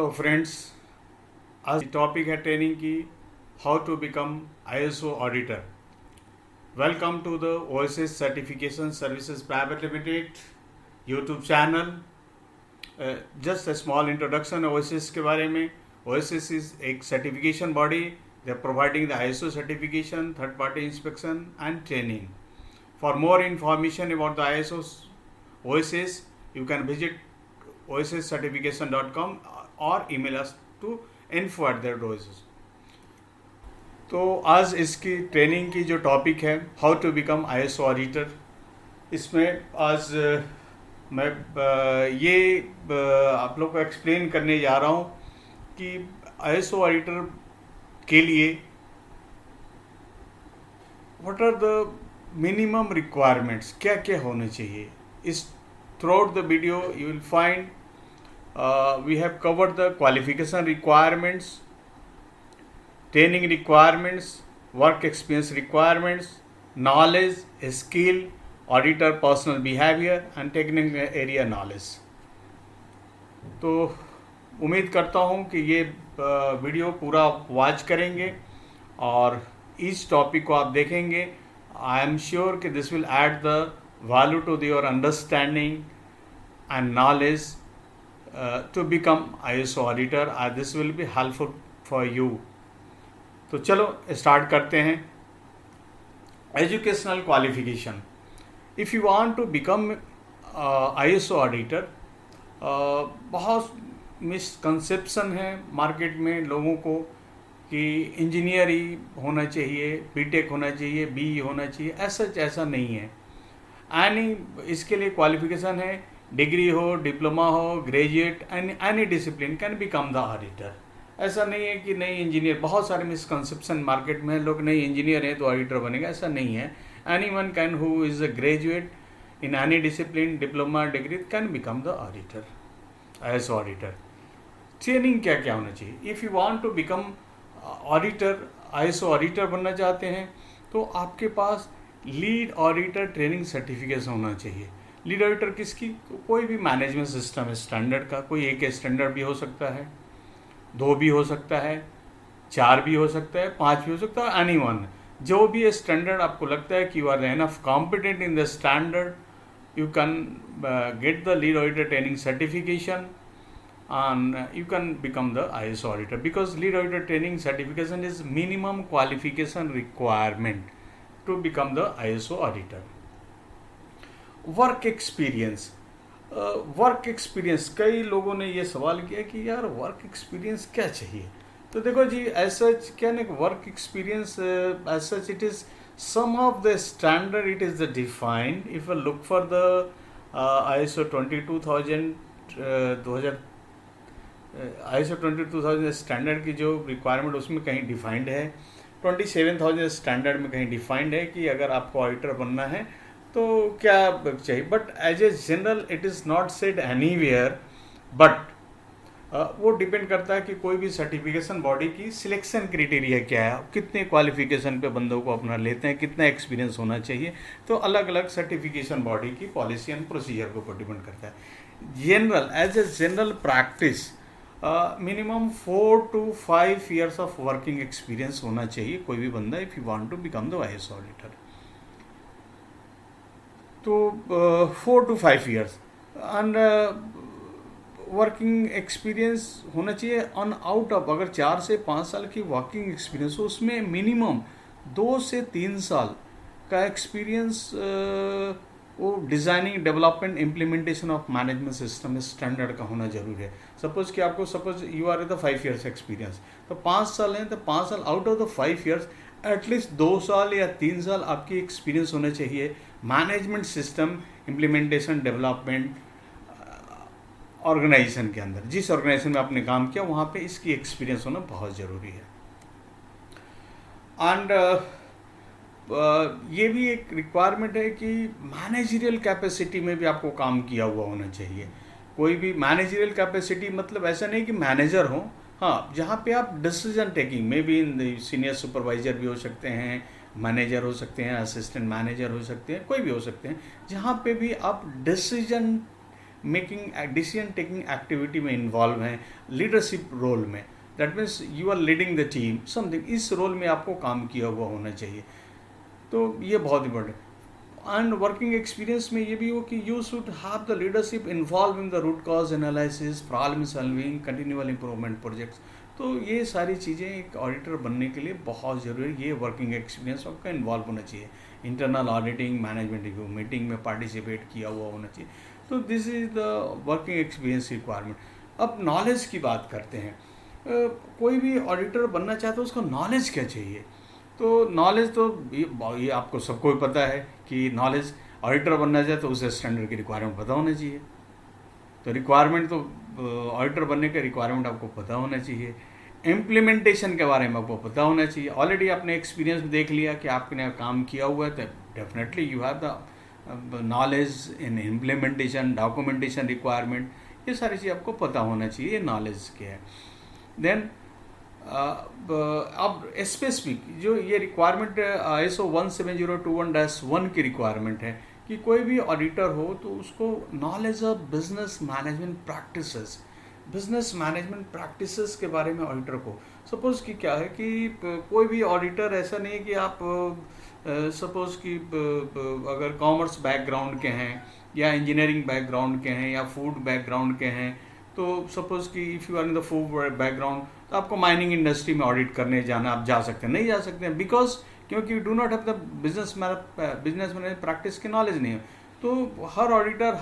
Hello friends, आज topic है training की how to become ISO auditor. Welcome to the OSS certification services private limited YouTube channel. Just a small introduction OSS के बारे में। OSS is एक certification body, they are providing the ISO certification, third party inspection and training. For more information about the ISO OSS you can visit osscertification.com or email us to info@oss। तो आज इसकी training की जो topic है how to become ISO auditor, इसमें आज मैं ये आप लोग को एक्सप्लेन करने जा रहा हूँ कि आईएसओ ऑडिटर के लिए what are the minimum requirements, क्या क्या होने चाहिए। इस throughout the video you will find we have covered the qualification requirements, training requirements, work experience requirements, knowledge, skill, auditor personal behavior and technical area knowledge। तो उम्मीद करता हूँ कि ये वीडियो पूरा वॉच करेंगे और इस टॉपिक को आप देखेंगे। आई एम श्योर कि this will add the value to your understanding and knowledge to become ISO auditor, and this will be helpful for you। तो चलो स्टार्ट करते हैं। Educational qualification, if you want to become ISO auditor, बहुत misconception है market में लोगों को कि इंजीनियर ही होना चाहिए, बीटेक होना चाहिए, BE होना चाहिए। ऐसा नहीं है। इसके लिए क्वालिफिकेशन है, डिग्री हो, डिप्लोमा हो, graduate, any discipline can become the auditor. ऐसा नहीं है कि नहीं इंजीनियर, बहुत सारे मिसकंसेप्शन मार्केट में लोग नहीं इंजीनियर हैं तो ऑडिटर बनेगा, ऐसा नहीं है। Anyone can who is a graduate in any discipline, diploma, degree can become the auditor as auditor. Training क्या क्या होना चाहिए। If you want to become auditor, ISO auditor बनना चाहते हैं तो आपके पास लीड ऑडिटर ट्रेनिंग सर्टिफिकेशन होना चाहिए। लीड ऑडिटर किसकी, कोई भी मैनेजमेंट सिस्टम है स्टैंडर्ड का, कोई एक स्टैंडर्ड भी हो सकता है, 2 भी हो सकता है, 4 भी हो सकता है, 5 भी हो सकता है, एनी वन। जो भी स्टैंडर्ड आपको लगता है कि you are enough competent in the standard, you can get the lead auditor training certification and you can become the ISO auditor, because lead auditor training certification is minimum qualification requirement to become the ISO auditor। Work experience, work experience, कई लोगों ने ये सवाल किया कि यार work experience क्या चाहिए। तो देखो जी, ऐसा क्या नहीं, work experience as such it is some of the standard, it is the defined. If you look for the ISO 22000 ISO 22000 standard की जो रिक्वायरमेंट उसमें कहीं डिफाइंड है, 27000 स्टैंडर्ड में कहीं डिफाइंड है कि अगर आपको ऑडिटर बनना है तो क्या चाहिए। But as a general it is not said anywhere, but वो डिपेंड करता है कि कोई भी सर्टिफिकेशन बॉडी की सिलेक्शन क्राइटेरिया क्या है, कितने क्वालिफिकेशन पे बंदों को अपना लेते हैं, कितना एक्सपीरियंस होना चाहिए। तो अलग अलग सर्टिफिकेशन बॉडी की पॉलिसी एंड प्रोसीजर के ऊपर डिपेंड करता है। General, as a general practice minimum 4 to 5 years of working experience होना चाहिए कोई भी बंदा, if you want to become the ISO auditor. तो 4 to 5 years and working experience होना चाहिए ऑन आउट ऑफ, अगर 4 से 5 साल की वर्किंग एक्सपीरियंस हो, उसमें मिनिमम 2 से 3 साल का एक्सपीरियंस वो designing, development, implementation of management system standard का होना जरूरी है। सपोज कि आपको you are the 5 years experience, तो 5 साल हैं तो 5 साल out of the 5 years at least 2 साल या 3 साल आपकी एक्सपीरियंस होना चाहिए management system implementation, development organization के अंदर। जिस ऑर्गेनाइजेशन में आपने काम किया वहाँ पे इसकी एक्सपीरियंस होना बहुत ज़रूरी है। एंड ये भी एक रिक्वायरमेंट है कि मैनेजरियल कैपेसिटी में भी आपको काम किया हुआ होना चाहिए। कोई भी मैनेजरियल कैपेसिटी मतलब ऐसा नहीं कि मैनेजर हो, हाँ, जहाँ पे आप डिसीजन टेकिंग में भी सीनियर सुपरवाइजर भी हो सकते हैं, मैनेजर हो सकते हैं, असिस्टेंट मैनेजर हो सकते हैं, कोई भी हो सकते हैं, जहाँ पे भी आप decision making decision taking activity में इन्वॉल्व हैं, लीडरशिप रोल में, that means you are leading the team something, इस रोल में आपको काम किया हुआ होना चाहिए। तो ये बहुत इंपॉर्टेंट। एंड वर्किंग एक्सपीरियंस में ये भी हो कि you should have the leadership involve in the root cause analysis, problem solving, continual improvement projects. तो ये सारी चीज़ें एक ऑडिटर बनने के लिए बहुत ज़रूरी है। ये वर्किंग एक्सपीरियंस आपका इन्वॉल्व होना चाहिए। Internal auditing, management review meeting में पार्टिसिपेट किया हुआ होना चाहिए। तो this is the working experience requirement. अब नॉलेज की बात करते हैं। कोई भी ऑडिटर बनना चाहता है उसको नॉलेज क्या चाहिए? तो नॉलेज तो ये आपको सबको ही पता है कि नॉलेज, ऑडिटर बनना चाहे तो उसे स्टैंडर्ड की रिक्वायरमेंट पता होना चाहिए। तो रिक्वायरमेंट तो ऑडिटर बनने के रिक्वायरमेंट आपको पता होना चाहिए। इम्प्लीमेंटेशन के बारे में आपको पता होना चाहिए। ऑलरेडी आपने एक्सपीरियंस देख लिया कि आपने काम किया हुआ है, तो definitely you have the knowledge in implementation, documentation requirement, ये सारी चीज़ आपको पता होना चाहिए नॉलेज क्या है। देन अब स्पेसिफिक जो ये रिक्वायरमेंट ISO 17021-1 की रिक्वायरमेंट है कि कोई भी ऑडिटर हो तो उसको knowledge of business management practices, business management practices के बारे में ऑडिटर को, सपोज कि क्या है कि कोई भी ऑडिटर ऐसा नहीं है कि आप सपोज कि अगर कॉमर्स बैकग्राउंड के हैं या इंजीनियरिंग बैकग्राउंड के हैं या फूड बैकग्राउंड के हैं, तो सपोज कि if you are in the food background तो आपको माइनिंग इंडस्ट्री में ऑडिट करने जाना, आप जा सकते हैं, नहीं जा सकते हैं, बिकॉज क्योंकि you do not have the business management practice की नॉलेज नहीं है। तो हर ऑडिटर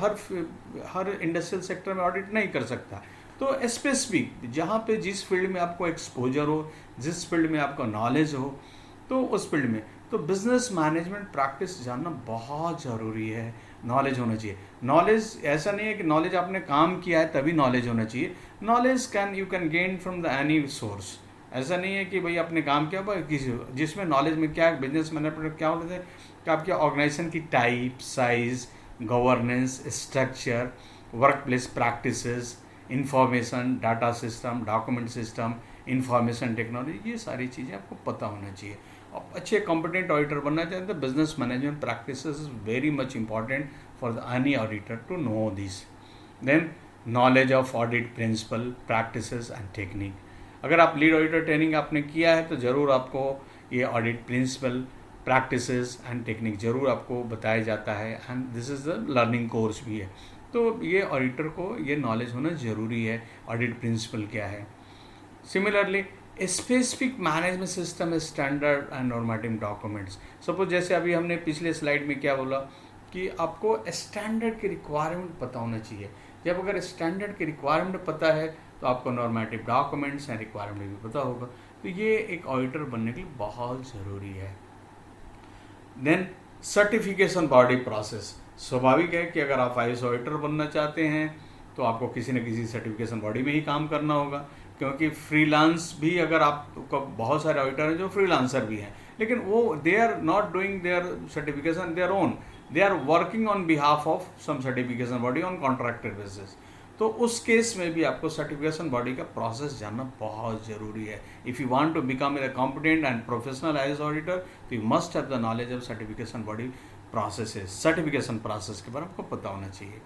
हर इंडस्ट्रियल सेक्टर में ऑडिट नहीं कर सकता। तो स्पेसिफिक जहाँ पे जिस फील्ड में आपको एक्सपोजर हो, जिस फील्ड में आपको नॉलेज हो, तो उस फील्ड में तो बिजनेस मैनेजमेंट प्रैक्टिस जानना बहुत ज़रूरी है, नॉलेज होना चाहिए। नॉलेज ऐसा नहीं है कि नॉलेज आपने काम किया है तभी नॉलेज होना चाहिए। Knowledge you can gain from the any source. ऐसा नहीं है कि भाई आपने काम किया किसी, जिसमें नॉलेज में क्या बिजनेस मैनेजमेंट क्या होना चाहिए कि आपके ऑर्गेनाइजेशन की type, size, governance, structure, work place practices, information, data system, document system, information technology, ये सारी चीज़ें आपको पता होना चाहिए। आप अच्छे कॉम्पिटेंट ऑडिटर बनना चाहते हैं तो business management practices is very much important for the any auditor to know this. Then knowledge of audit principle, practices and technique. अगर आप लीड ऑडिटर ट्रेनिंग आपने किया है तो ज़रूर आपको ये audit principle, practices and technique ज़रूर आपको बताया जाता है, and this is the learning course भी है। तो ये ऑडिटर को ये नॉलेज होना ज़रूरी है, ऑडिट प्रिंसिपल क्या है। Similarly specific management system standard and normative documents. Suppose जैसे अभी हमने पिछले स्लाइड में क्या बोला कि आपको स्टैंडर्ड की रिक्वायरमेंट पता होना चाहिए। जब अगर स्टैंडर्ड की रिक्वायरमेंट पता है तो आपको नॉर्मेटिव डॉक्यूमेंट्स एंड रिक्वायरमेंट भी पता होगा। तो ये एक ऑडिटर बनने के लिए बहुत ज़रूरी है। Then certification body process. स्वाभाविक है कि अगर आप ISO ऑडिटर बनना चाहते हैं तो आपको किसी न किसी सर्टिफिकेशन बॉडी में ही काम करना होगा, क्योंकि फ्रीलांस भी, अगर आपको बहुत सारे ऑडिटर हैं जो फ्रीलांसर भी हैं, लेकिन वो they are not doing their certification their own, they are working on behalf of some certification body on contracted basis. तो उस केस में भी आपको सर्टिफिकेशन बॉडी का प्रोसेस जानना बहुत ज़रूरी है। If you want to become a competent and professional ISO auditor तो you must have the knowledge of certification body processes, certification process के बारे में आपको पता होना चाहिए।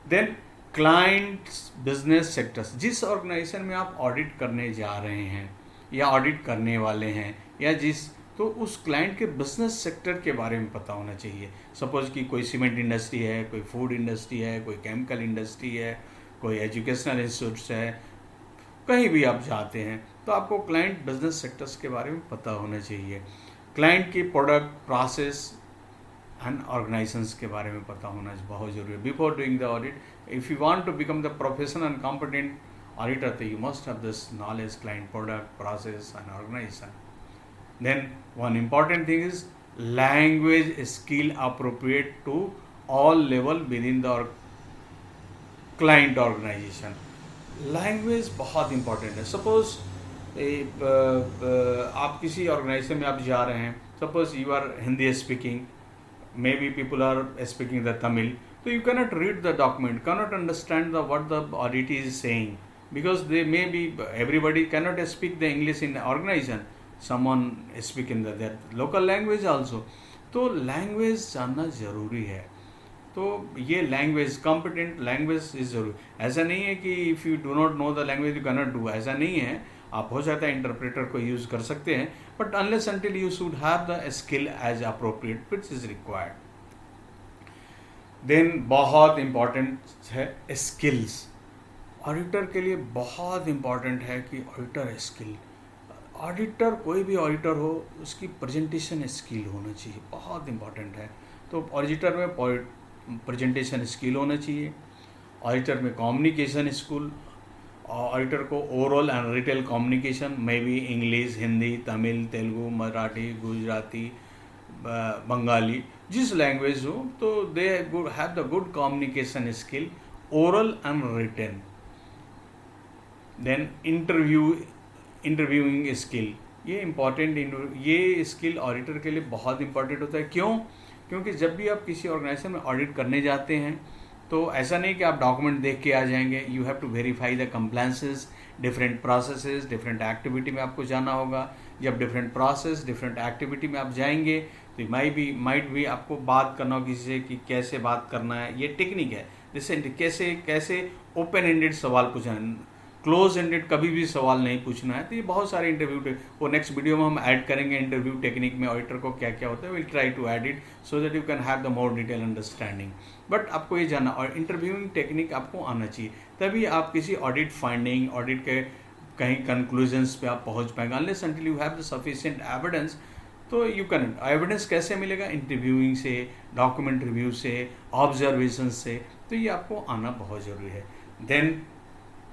देन क्लाइंट्स, बिजनेस सेक्टर्स, जिस ऑर्गेनाइजेशन में आप ऑडिट करने जा रहे हैं या ऑडिट करने वाले हैं या तो उस क्लाइंट के बिजनेस सेक्टर के बारे में पता होना चाहिए। सपोज कि कोई सीमेंट इंडस्ट्री है, कोई फूड इंडस्ट्री है, कोई केमिकल इंडस्ट्री है, कोई एजुकेशनल इंस्टीट्यूट्स है, कहीं भी आप जाते हैं तो आपको क्लाइंट बिजनेस सेक्टर्स के बारे में पता होना चाहिए। क्लाइंट की प्रोडक्ट, प्रोसेस एंड ऑर्गेनाइजेशंस के बारे में पता होना बहुत ज़रूरी है before doing the audit. If you want to become the professional and competent auditor तो you must have this knowledge, client, product, process and organisation. Then one important thing is language skill appropriate to all level within the client organization. Language बहुत important है। Suppose आप किसी organisation में आप जा रहे हैं, suppose you are Hindi speaking, maybe people are speaking the Tamil, so you cannot read the document, cannot understand what the auditee is saying, because they may be, everybody cannot speak the English in the organization, someone speak in their local language also. तो language जानना ज़रूरी है। तो ये language, competent language is जरूरी। ऐसा नहीं है कि if you do not know the language you can not do, ऐसा नहीं है। आप हो जाता है इंटरप्रेटर को यूज़ कर सकते हैं, but unless until you should have the skill as appropriate which is required. Then बहुत इम्पॉर्टेंट है स्किल्स। ऑडिटर के लिए बहुत इम्पॉर्टेंट है कि ऑडिटर स्किल, ऑडिटर कोई भी ऑडिटर हो उसकी प्रेजेंटेशन स्किल होना चाहिए, बहुत इम्पॉर्टेंट है। तो ऑडिटर में प्रेजेंटेशन स्किल होना चाहिए, ऑडिटर में कम्युनिकेशन स्किल, ऑडिटर को ओरल एंड रिटेल कम्युनिकेशन में भी इंग्लिश, हिंदी, तमिल, तेलुगु, मराठी, गुजराती, बंगाली, जिस लैंग्वेज हो, तो they have the good communication skill, oral and written. Then interviewing skill, ये इम्पॉर्टेंट, ये स्किल ऑडिटर के लिए बहुत इंपॉर्टेंट होता है। क्यों? क्योंकि जब भी आप किसी ऑर्गेनाइजेशन में ऑडिट करने जाते हैं तो ऐसा नहीं कि आप डॉक्यूमेंट देख के आ जाएंगे, you have to verify the compliances, different processes, different activity में आपको जाना होगा। जब डिफरेंट प्रोसेस, डिफरेंट एक्टिविटी में आप जाएंगे तो माइट भी आपको बात करना हो किसी से कि कैसे बात करना है, ये टेक्निक है। जैसे कैसे ओपन एंडेड सवाल पूछना है, क्लोज एंडेड कभी भी सवाल नहीं पूछना है। तो ये बहुत सारे इंटरव्यू, वो नेक्स्ट वीडियो में हम ऐड करेंगे इंटरव्यू टेक्निक में ऑडिटर को क्या क्या होता है, will try to add it so that you can have the more detail understanding. But आपको ये जानना, और इंटरव्यूइंग टेक्निक आपको आना चाहिए, तभी आप किसी ऑडिट फाइंडिंग, ऑडिट के कहीं कंक्लूजन्स पे आप पहुंच पाएंगे। Unless until you have the sufficient evidence, तो यू कैन, एविडेंस कैसे मिलेगा? इंटरव्यूइंग से, डॉक्यूमेंट रिव्यू से, ऑब्जर्वेशन से। तो ये आपको आना बहुत ज़रूरी है। देन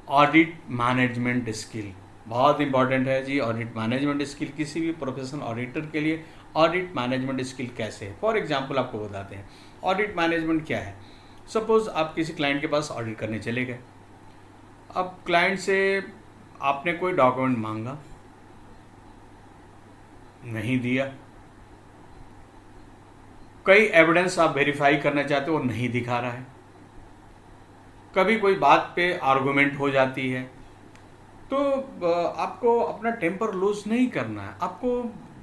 ऑडिट मैनेजमेंट स्किल बहुत इंपॉर्टेंट है जी। ऑडिट मैनेजमेंट स्किल किसी भी प्रोफेशनल ऑडिटर के लिए ऑडिट मैनेजमेंट स्किल कैसे है, फॉर एग्जांपल आपको बताते हैं ऑडिट मैनेजमेंट क्या है। सपोज आप किसी क्लाइंट के पास ऑडिट करने चले गए, अब क्लाइंट से आपने कोई डॉक्यूमेंट मांगा, नहीं दिया, कई एविडेंस आप वेरीफाई करना चाहते हो, वो नहीं दिखा रहा है, कभी कोई बात पे आर्गुमेंट हो जाती है, तो आपको अपना टेम्पर लूज नहीं करना है। आपको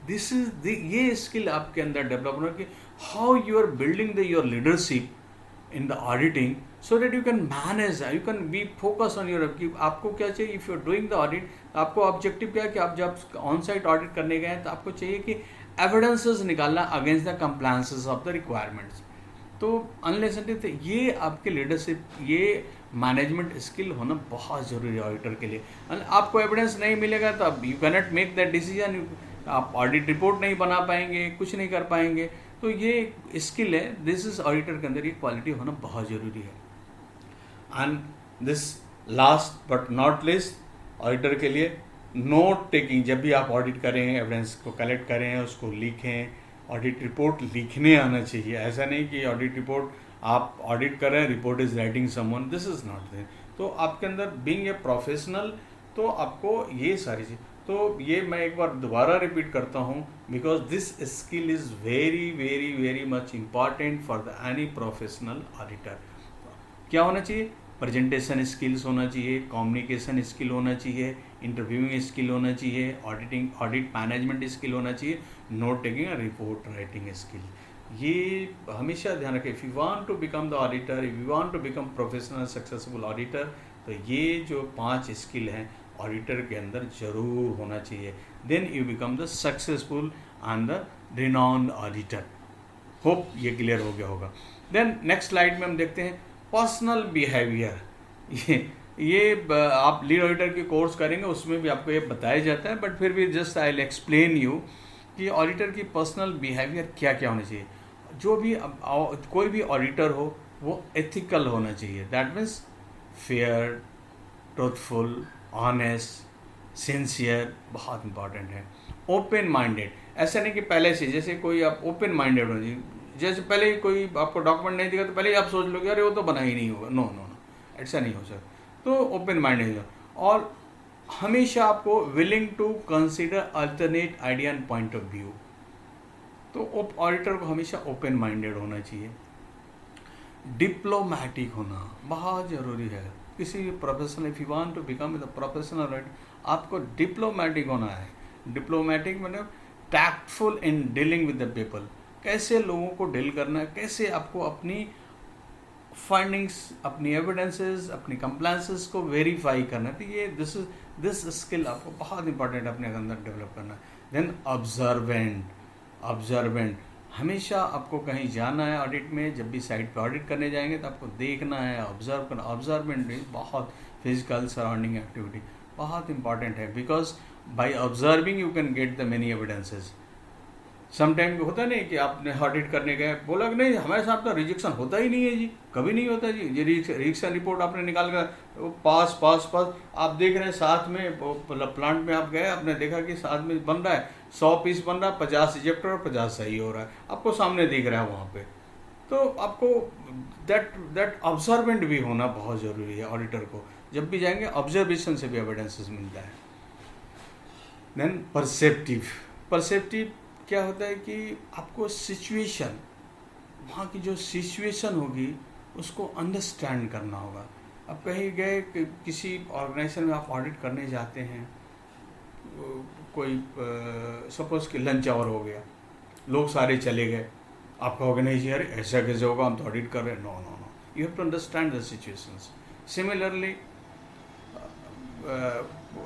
ये स्किल आपके अंदर डेवलप होना कि how you are building your leadership in the auditing so that you can manage, you can be focus on your. आपको क्या चाहिए? If you are doing the audit, आपको ऑब्जेक्टिव क्या है कि आप जब ऑन साइट ऑडिट करने गए हैं तो आपको चाहिए कि एविडेंसेस निकालना against the compliances of the requirements. तो अनलेस ये आपके लीडरशिप, ये मैनेजमेंट स्किल होना बहुत ज़रूरी है ऑडिटर के लिए। आपको एविडेंस नहीं मिलेगा तो आप you can not make that decision, आप ऑडिट रिपोर्ट नहीं बना पाएंगे, कुछ नहीं कर पाएंगे। तो ये स्किल है, दिस इज ऑडिटर के अंदर ये क्वालिटी होना बहुत ज़रूरी है। And this last but not list, auditor के लिए नोट टेकिंग। जब भी आप ऑडिट करें, एविडेंस को कलेक्ट करें, उसको लिखें, ऑडिट रिपोर्ट लिखने आना चाहिए। ऐसा नहीं कि ऑडिट रिपोर्ट आप ऑडिट कर रहे हैं, report is writing someone, this is not there. तो आपके अंदर बीइंग ए प्रोफेशनल, तो आपको ये सारी चीज, तो ये मैं एक बार दोबारा रिपीट करता हूँ, because this skill is very very very much important for the any professional auditor. क्या होना चाहिए? प्रेजेंटेशन स्किल्स होना चाहिए, कम्युनिकेशन स्किल होना चाहिए, इंटरव्यूइंग स्किल होना चाहिए, ऑडिट मैनेजमेंट स्किल होना चाहिए, नोट टेकिंग और रिपोर्ट राइटिंग स्किल। ये हमेशा ध्यान रखें। If you want to become the auditor, if you want to become professional successful auditor, तो ये जो 5 स्किल हैं ऑडिटर के अंदर जरूर होना चाहिए। Then you become the successful and the renowned auditor. Hope ये क्लियर हो गया होगा। देन नेक्स्ट स्लाइड में हम देखते हैं पर्सनल बिहेवियर। ये आप लीड ऑडिटर के कोर्स करेंगे, उसमें भी आपको ये बताया जाता है, बट फिर भी just I will explain you कि ऑडिटर की पर्सनल बिहेवियर क्या क्या होना चाहिए। जो भी कोई भी ऑडिटर हो वो एथिकल होना चाहिए, that means fair, truthful, honest, sincere, बहुत इंपॉर्टेंट है। ओपन माइंडेड, ऐसा नहीं कि पहले से, जैसे कोई आप ओपन माइंडेड हो जी, जैसे पहले ही कोई आपको डॉक्यूमेंट नहीं दिखा तो पहले ही आप सोच लो कि अरे वो तो बना ही नहीं होगा, नो नो नो, ऐसा नहीं हो सकता। तो ओपन माइंडेड, और हमेशा आपको willing to consider alternate idea and point of view. तो ऑडिटर को हमेशा ओपन माइंडेड होना चाहिए। डिप्लोमैटिक होना बहुत ज़रूरी है किसी भी professional. If you want to become the professional auditor, आपको डिप्लोमैटिक होना है। डिप्लोमैटिक मतलब tactful in dealing with the people, कैसे लोगों को डील करना है, कैसे आपको अपनी फाइंडिंग्स, अपनी एविडेंसेस, अपनी कंप्लायंसेस को वेरीफाई करना। तो ये दिस स्किल आपको बहुत इंपॉर्टेंट अपने अंदर डेवलप करना है। देन ऑब्जर्वेंट, हमेशा आपको कहीं जाना है ऑडिट में, जब भी साइट पे ऑडिट करने जाएंगे तो आपको देखना है, ऑब्जर्व करना। ऑब्जर्वेंट बहुत फिजिकल सराउंडिंग एक्टिविटी बहुत इंपॉर्टेंट है, because by observing you can get the many evidences. Sometime होता नहीं कि आपने ऑडिट करने गए, बोला कि नहीं हमारे साथ तो रिजेक्शन होता ही नहीं है जी, कभी नहीं होता जी, ये रिजेक्शन रिपोर्ट आपने निकाल कर पास पास पास, आप देख रहे हैं साथ में प्लांट में आप गए, आपने देखा कि साथ में बन रहा है 100 पीस बन रहा है, 50 रिजेक्टर और 50 सही हो रहा है, आपको सामने दिख रहा है वहाँ पे। तो आपको दैट ऑब्जर्वेंट भी होना बहुत ज़रूरी है ऑडिटर को। जब भी जाएंगे ऑब्जर्वेशन से भी एविडेंसेस मिलता है। देन परसेप्टिव क्या होता है कि आपको सिचुएशन, वहाँ की जो सिचुएशन होगी उसको अंडरस्टैंड करना होगा। अब कहीं गए किसी ऑर्गेनाइजेशन में आप ऑडिट करने जाते हैं, कोई सपोज कि लंच आवर हो गया, लोग सारे चले गए, आप कहोगे नहीं जी अरे ऐसा कैसे होगा, हम तो ऑडिट कर रहे हैं। No no no, you have to understand the situations. Similarly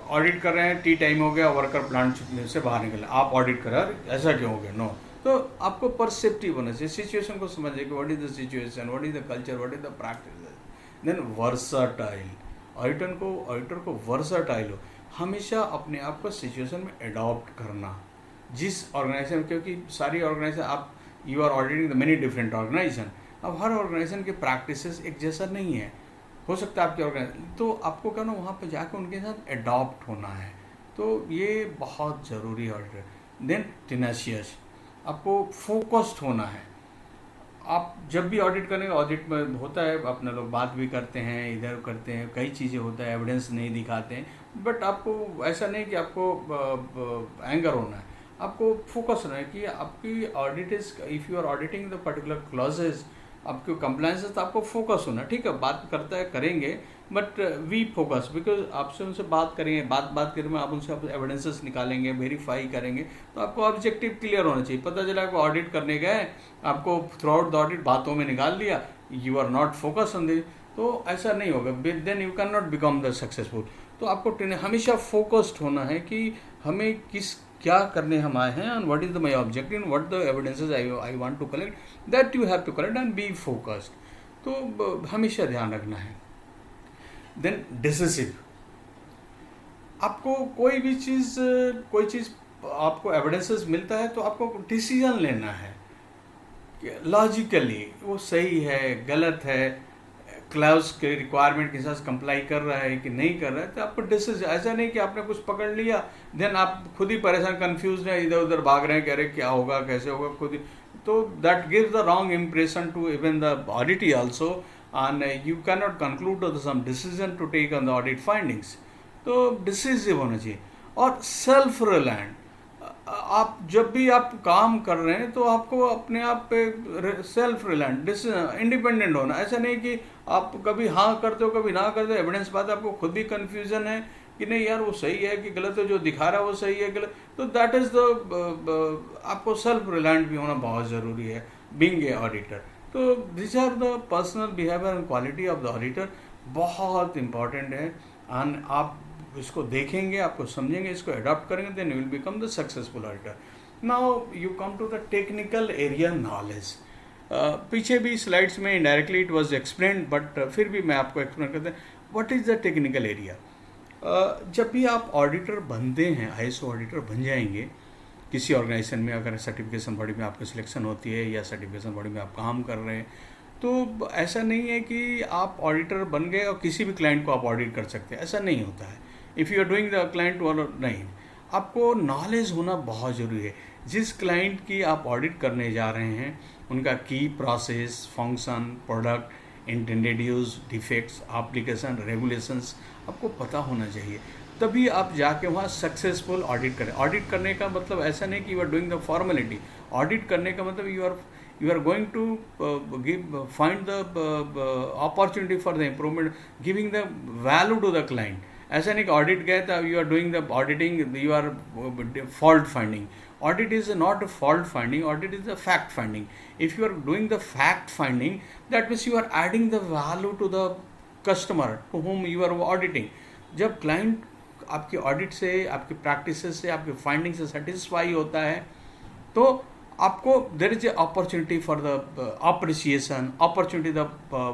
audit कर रहे हैं, टी टाइम हो गया, वर्कर प्लांट से बाहर निकले, आप ऑडिट कर रहे हैं, ऐसा क्यों हो गया? नो, तो आपको परसेप्टिव होना चाहिए, सिचुएशन को समझिए कि what is the situation, what is the culture, what is the practice. Then versatile, auditor को वर्सटाइल हो, हमेशा अपने आप को सिचुएशन में अडॉप्ट करना। जिस ऑर्गेनाइजेशन, क्योंकि सारी ऑर्गेनाइजेशन आप you are auditing the many different organization, अब हर ऑर्गेनाइजेशन के प्रैक्टिसेस एक जैसा नहीं है, हो सकता है आपके ऑर्गेनाइजेशन, तो आपको क्या ना वहाँ पर जाकर उनके साथ अडॉप्ट होना है। तो ये बहुत ज़रूरी है ऑडिटर। देन टेनाशियस, आपको फोकस्ड होना है। आप जब भी ऑडिट करेंगे, ऑडिट में होता है अपने लोग बात भी करते हैं, इधर करते हैं, कई चीज़ें होता है, एविडेंस नहीं दिखाते हैं, बट आपको ऐसा नहीं कि आपको एंगर होना है, आपको फोकस होना है कि आपकी audit is, if you are auditing the particular clauses, आपके कंप्लायंस, तो आपको फोकस होना। ठीक है, बात करता है करेंगे, बट वी फोकस, बिकॉज आपसे उनसे बात करेंगे, बात करने में आप उनसे एविडेंसेस निकालेंगे, वेरीफाई करेंगे, तो आपको ऑब्जेक्टिव क्लियर होना चाहिए। पता चला आपको ऑडिट करने गए, आपको थ्रू आउट द ऑडिट बातों में निकाल लिया, you are not focus on this, तो ऐसा नहीं होगा, then you can not become the successful. तो आपको हमेशा फोकस्ड होना है कि हमें क्या करने हम आए हैं, and what is the my objective, what the evidences I want to collect, that you have to collect and be focused. तो हमेशा ध्यान रखना है। देन डिसिसिव, आपको कोई चीज़ आपको एविडेंसेस मिलता है तो आपको डिसीजन लेना है लॉजिकली, वो सही है गलत है, क्लाउज के रिक्वायरमेंट के साथ कंप्लाई कर रहा है कि नहीं कर रहा है, तो आपको डिसीजन, ऐसा नहीं कि आपने कुछ पकड़ लिया देन आप खुद ही परेशान कंफ्यूज हैं, इधर उधर भाग रहे हैं, कह रहे क्या होगा कैसे होगा खुद ही, तो that gives the wrong impression to even the auditee also, and you can not conclude some decision to take on the audit findings. तो डिसिसिव होना चाहिए। और सेल्फ रिलायंट, आप जब भी आप काम कर रहे हैं तो आपको अपने आप पे सेल्फ रिलायंट इंडिपेंडेंट होना। ऐसा नहीं कि आप कभी हाँ करते हो कभी ना करते हो, एविडेंस बात आपको खुद भी कंफ्यूजन है कि नहीं यार वो सही है कि गलत है, जो दिखा रहा है वो सही है गलत, तो दैट इज द आपको सेल्फ रिलायंट भी होना बहुत ज़रूरी है बीइंग ए ऑडिटर। तो this are the personal behaviour and quality of the auditor, बहुत इंपॉर्टेंट है। एंड आप इसको देखेंगे, आपको समझेंगे, इसको अडॉप्ट करेंगे, then you will become the successful auditor. Now you come to the technical area knowledge. पीछे भी स्लाइड्स में indirectly it was explained, but फिर भी मैं आपको एक्सप्लेन करता हूँ what is the technical area. जब भी आप ऑडिटर बनते हैं, ISO ऑडिटर बन जाएंगे किसी ऑर्गेनाइजेशन में, अगर सर्टिफिकेशन बॉडी में आपकी सिलेक्शन होती है या सर्टिफिकेशन बॉडी में आप काम कर रहे हैं, तो ऐसा नहीं है कि आप ऑडिटर बन गए और किसी भी क्लाइंट को आप ऑडिट कर सकते हैं, ऐसा नहीं होता है। If you are doing the client और नहीं, आपको नॉलेज होना बहुत ज़रूरी है। जिस क्लाइंट की आप ऑडिट करने जा रहे हैं उनका की process, function, product, intended use, defects, application, regulations आपको पता होना चाहिए, तभी आप जाके वहाँ सक्सेसफुल ऑडिट करें। ऑडिट करने का मतलब ऐसा नहीं कि you are doing the formality, audit करने का मतलब you are going to find the opportunity for the improvement, giving the value to the client। ऐसा नहीं कि ऑडिट गए तो you are doing the auditing, you are fault finding, Audit is not a fault finding, audit is a fact finding. If you are doing the fact finding, that means you are adding the value to the customer to whom you are auditing. जब client आपके audit से, आपके practices से, आपके finding से satisfy होता है, तो आपको there is a opportunity for the appreciation, opportunity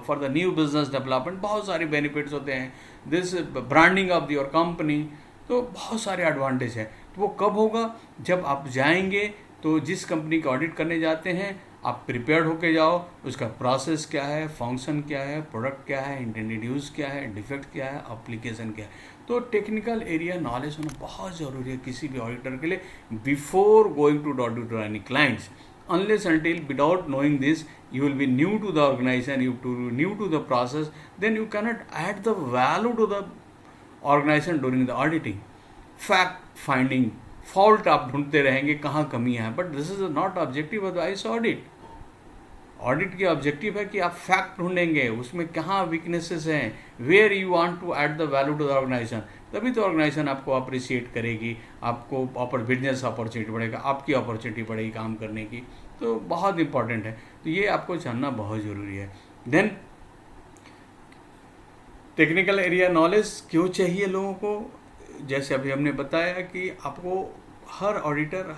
for the new business development, बहुत सारे बेनिफिट्स होते हैं, this branding of your company, तो बहुत सारे एडवांटेज हैं. तो वो कब होगा? जब आप जाएंगे तो जिस कंपनी का ऑडिट करने जाते हैं आप प्रिपेयर्ड होके जाओ, उसका प्रोसेस क्या है, फंक्शन क्या है, प्रोडक्ट क्या है, इंटेंडेड यूज़ क्या है, डिफेक्ट क्या है, एप्लीकेशन क्या है. तो टेक्निकल एरिया नॉलेज होना बहुत ज़रूरी है किसी भी ऑडिटर के लिए before going to audit to any clients. Unless until without knowing this, you will be new to the organization, new to the process, then you cannot add the value to the organization during the auditing. Fact finding, fault आप ढूंढते रहेंगे कहाँ कमी है, but this is not objective of the ISO audit. Audit की objective है कि आप फैक्ट ढूंढेंगे उसमें कहाँ वीकनेसेस हैं, where you want to add the value to the organization. तभी तो ऑर्गेनाइजेशन आपको अप्रिशिएट करेगी, आपको बिजनेस अपॉर्चुनिटी बढ़ेगा, आपकी अपॉर्चुनिटी बढ़ेगी काम करने की. तो बहुत इंपॉर्टेंट है, तो ये आपको जानना बहुत ज़रूरी है. देन टेक्निकल एरिया नॉलेज क्यों चाहिए लोगों को? जैसे अभी हमने बताया कि आपको हर ऑडिटर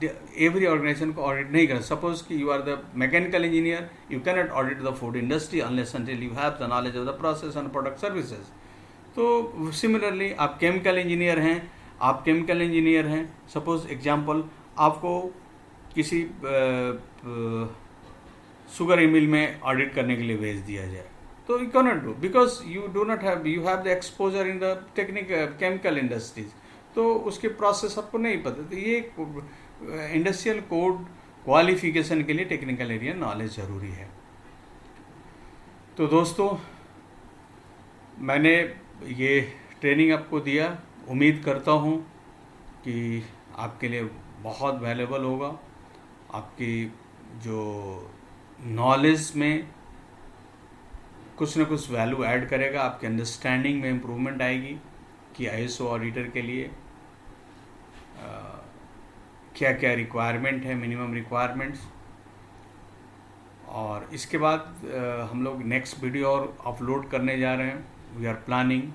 एवरी ऑर्गेनाइजेशन को ऑडिट नहीं कर. सपोज कि you are the mechanical engineer, you cannot audit the food industry unless until you have the knowledge of the process and product services. तो सिमिलरली आप केमिकल इंजीनियर हैं, suppose example आपको किसी sugar mill में audit करने के लिए भेज दिया जाए, तो you cannot do because you have the exposure in the chemical industries. तो उसके प्रोसेस आपको नहीं पता. तो ये इंडस्ट्रियल कोड क्वालिफिकेशन के लिए टेक्निकल एरिया नॉलेज ज़रूरी है. तो दोस्तों, मैंने ये ट्रेनिंग आपको दिया, उम्मीद करता हूँ कि आपके लिए बहुत वैल्यूएबल होगा. आपकी जो नॉलेज में कुछ ना कुछ वैल्यू ऐड करेगा, आपके अंडरस्टैंडिंग में इम्प्रूवमेंट आएगी कि आईएसओ ऑडिटर के लिए क्या क्या रिक्वायरमेंट है, मिनिमम रिक्वायरमेंट्स. और इसके बाद हम लोग नेक्स्ट वीडियो और अपलोड करने जा रहे हैं. We are planning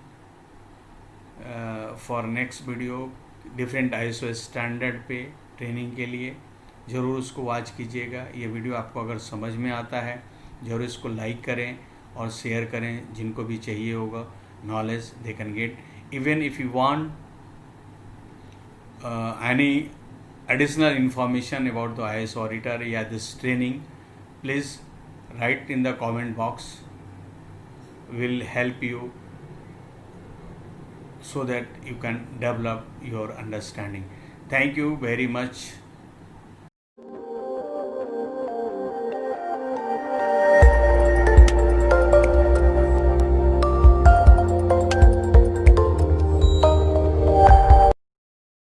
for next video different ISO standard पे ट्रेनिंग के लिए. ज़रूर उसको वॉच कीजिएगा. ये वीडियो आपको अगर समझ में आता है ज़रूर इसको लाइक करें और शेयर करें. जिनको भी चाहिए होगा knowledge they can get. Even if you want any additional information about the ISO auditor या this training, please write in the comment box. Will help you so that you can develop your understanding. Thank you very much.